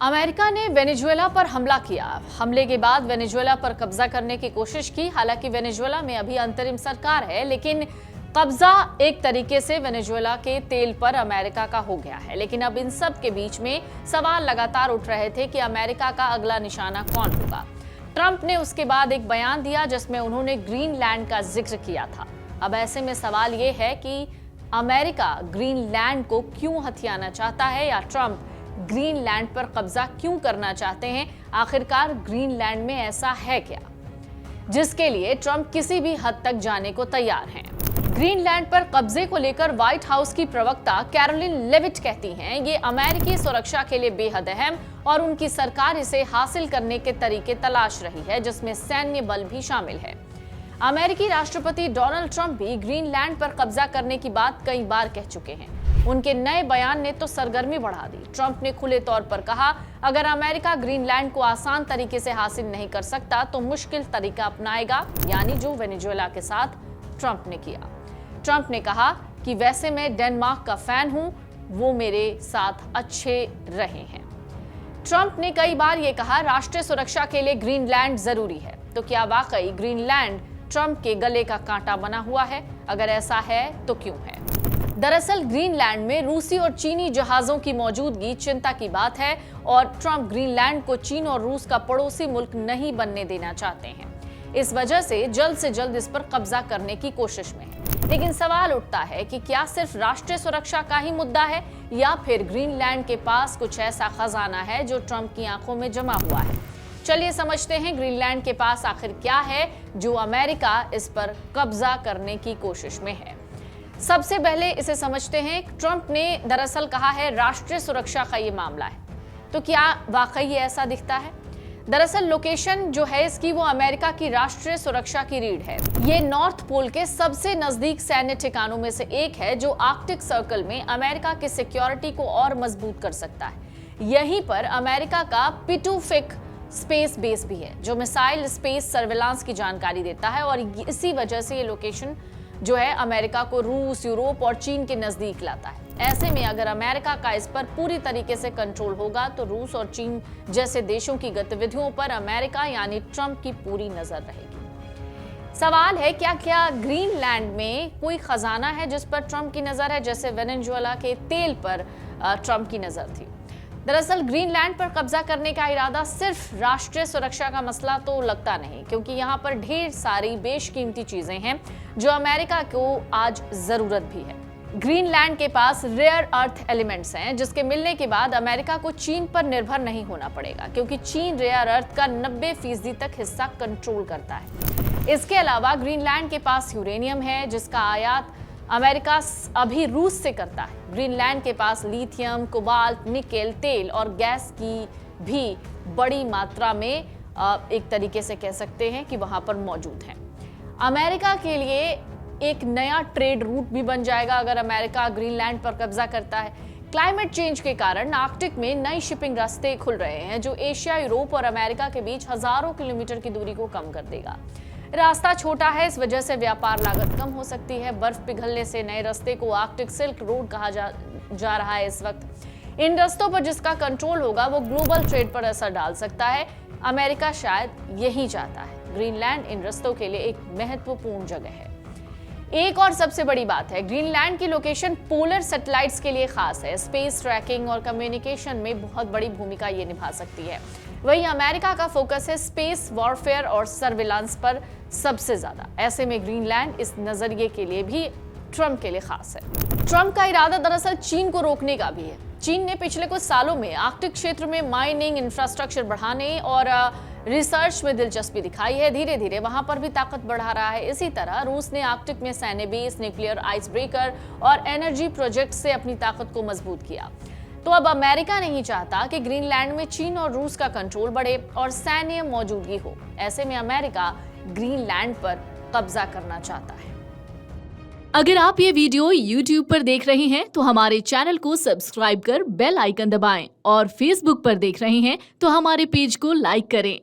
America ने Venezuela पर हमला किया। हमले के बाद वेनेजुएला पर कब्जा करने की कोशिश की। हालांकि वेनेजुएला में अभी अंतरिम सरकार है, लेकिन कब्जा एक तरीके से वेनेजुएला के तेल पर अमेरिका का हो गया है। लेकिन अब इन सब के बीच में सवाल लगातार उठ रहे थे कि अमेरिका का अगला निशाना कौन होगा। ट्रंप ने उसके बाद एक बयान दिया जिसमें उन्होंने ग्रीनलैंड का जिक्र किया था। अब ऐसे में सवाल ये है कि अमेरिका ग्रीनलैंड को क्यों हथियाना चाहता है, या ट्रंप ग्रीनलैंड पर कब्जा क्यों करना चाहते हैं। आखिरकार ग्रीनलैंड में ऐसा है क्या जिसके लिए ट्रंप किसी भी हद तक जाने को तैयार हैं। ग्रीनलैंड पर कब्जे को लेकर व्हाइट हाउस की प्रवक्ता कैरोलिन लेविट कहती हैं, ये अमेरिकी सुरक्षा के लिए बेहद अहम और उनकी सरकार इसे हासिल करने के तरीके तलाश रही है, जिसमें सैन्य बल भी शामिल है। अमेरिकी राष्ट्रपति डोनाल्ड ट्रंप भी ग्रीनलैंड पर कब्जा करने की बात कई बार कह चुके हैं। उनके नए बयान ने तो सरगर्मी बढ़ा दी। ट्रंप ने खुले तौर पर कहा, अगर अमेरिका ग्रीनलैंड को आसान तरीके से हासिल नहीं कर सकता तो मुश्किल तरीका अपनाएगा, यानी जो वेनेजुएला के साथ ट्रंप ने किया। ट्रंप ने कहा कि वैसे मैं डेनमार्क का फैन हूं, वो मेरे साथ अच्छे रहे हैं। ट्रंप ने कई बार ये कहा, राष्ट्रीय सुरक्षा के लिए ग्रीनलैंड जरूरी है। तो क्या वाकई ग्रीनलैंड ट्रंप के गले का कांटा बना हुआ है? अगर ऐसा है तो क्यों है? दरअसल ग्रीनलैंड में रूसी और चीनी जहाजों की मौजूदगी चिंता की बात है और ट्रंप ग्रीनलैंड को चीन और रूस का पड़ोसी मुल्क नहीं बनने देना चाहते हैं। इस वजह से जल्द इस पर कब्जा करने की कोशिश में है। लेकिन सवाल उठता है कि क्या सिर्फ राष्ट्रीय सुरक्षा का ही मुद्दा है, या फिर ग्रीनलैंड के पास कुछ ऐसा खजाना है जो ट्रंप की आंखों में जमा हुआ है। चलिए समझते हैं ग्रीनलैंड के पास आखिर क्या है जो अमेरिका इस पर कब्जा करने की कोशिश में है। सबसे पहले इसे समझते हैं। ट्रंप ने दरअसल कहा है राष्ट्रीय सुरक्षा का ये मामला है, तो क्या वाकई ऐसा दिखता है? दरअसल लोकेशन जो है इसकी वो अमेरिका की राष्ट्रीय सुरक्षा की रीढ़ है। ये नॉर्थ पोल के सबसे नजदीक सैन्य ठिकानों में से एक है जो आर्कटिक सर्कल में अमेरिका की सिक्योरिटी को और मजबूत कर सकता है। यहीं पर अमेरिका का पिटूफिक स्पेस बेस भी है जो मिसाइल स्पेस सर्विलांस की जानकारी देता है, और इसी वजह से ये लोकेशन जो है अमेरिका को रूस, यूरोप और चीन के नजदीक लाता है। ऐसे में अगर अमेरिका का इस पर पूरी तरीके से कंट्रोल होगा तो रूस और चीन जैसे देशों की गतिविधियों पर अमेरिका यानी ट्रंप की पूरी नजर रहेगी। सवाल है क्या ग्रीनलैंड में कोई खजाना है जिस पर ट्रंप की नजर है, जैसे वेनेजुएला के तेल पर ट्रंप की नजर थी। दरअसल ग्रीनलैंड पर कब्जा करने का इरादा सिर्फ राष्ट्रीय सुरक्षा का मसला तो लगता नहीं, क्योंकि यहाँ पर ढेर सारी बेशकीमती चीजें हैं जो अमेरिका को आज जरूरत भी है। ग्रीनलैंड के पास रेयर अर्थ एलिमेंट्स हैं जिसके मिलने के बाद अमेरिका को चीन पर निर्भर नहीं होना पड़ेगा, क्योंकि चीन रेयर अर्थ का 90% तक हिस्सा कंट्रोल करता है। इसके अलावा ग्रीनलैंड के पास यूरेनियम है जिसका आयात अमेरिका अभी रूस से करता है। ग्रीनलैंड के पास लिथियम, कोबाल्ट, निकेल, तेल और गैस की भी बड़ी मात्रा में एक तरीके से कह सकते हैं कि वहां पर मौजूद है। अमेरिका के लिए एक नया ट्रेड रूट भी बन जाएगा अगर अमेरिका ग्रीनलैंड पर कब्जा करता है। क्लाइमेट चेंज के कारण आर्कटिक में नई शिपिंग रास्ते खुल रहे हैं जो एशिया, यूरोप और अमेरिका के बीच हजारों किलोमीटर की दूरी को कम कर देगा। रास्ता छोटा है, इस वजह से व्यापार लागत कम हो सकती है। बर्फ पिघलने से नए रास्ते को आर्कटिक सिल्क रोड कहा जा रहा है इस वक्त। इन रास्तों पर जिसका कंट्रोल होगा वो ग्लोबल ट्रेड पर असर डाल सकता है। अमेरिका शायद यही चाहता है। ग्रीनलैंड इन रास्तों के लिए एक महत्वपूर्ण जगह है। एक और सबसे बड़ी बात है, ग्रीनलैंड की लोकेशन पोलर सैटेलाइट्स के लिए खास है। स्पेस ट्रैकिंग और कम्युनिकेशन में बहुत बड़ी भूमिका ये निभा सकती है। वहीं अमेरिका का फोकस है स्पेस वॉरफेयर और सर्विलांस पर सबसे ज्यादा। ऐसे में ग्रीनलैंड इस नजरिए के लिए भी ट्रंप के लिए खास है। ट्रंप का इरादा दरअसल चीन को रोकने का भी है। चीन ने पिछले कुछ सालों में आर्कटिक क्षेत्र में माइनिंग, इंफ्रास्ट्रक्चर बढ़ाने और रिसर्च में दिलचस्पी दिखाई है। धीरे धीरे वहां पर भी ताकत बढ़ा रहा है। इसी तरह रूस ने आर्कटिक में सैन्य बेस, न्यूक्लियर आइस ब्रेकर और एनर्जी प्रोजेक्ट से अपनी ताकत को मजबूत किया। तो अब अमेरिका नहीं चाहता कि ग्रीनलैंड में चीन और रूस का कंट्रोल बढ़े और सैन्य मौजूदगी हो। ऐसे में अमेरिका ग्रीनलैंड पर कब्जा करना चाहता है। अगर आप ये वीडियो YouTube पर देख रहे हैं तो हमारे चैनल को सब्सक्राइब कर बेल आइकन दबाएं, और Facebook पर देख रहे हैं तो हमारे पेज को लाइक करें।